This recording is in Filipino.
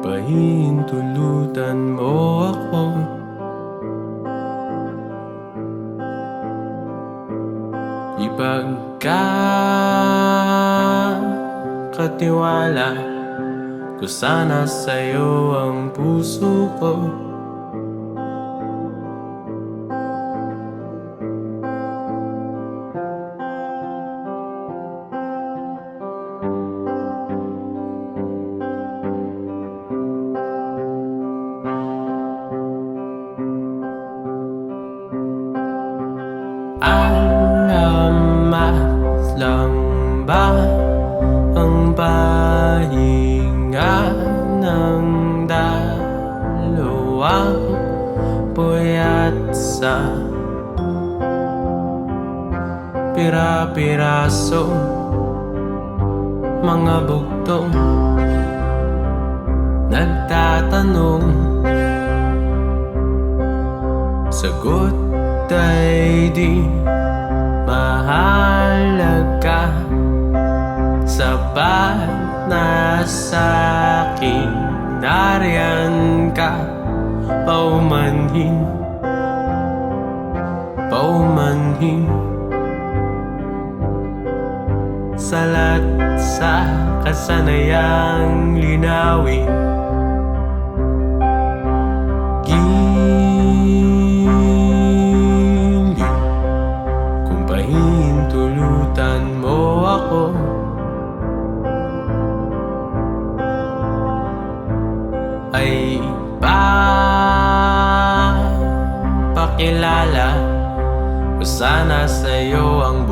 pahintulutan mo ako. Ipagkakatiwala ko sana sa'yo ang puso ko. Alamat lang ba ang pahinga ng dalawang puyat sa pira-piraso mga bugtong nagtatanong? Sagot ay di mahalaga, sapat na sa'kin nariyan ka. Paumanhin, paumanhin, salat sa kasanayang linawin. Pahintulutan mo ako. Ay papakilala ko sana sa'yo ang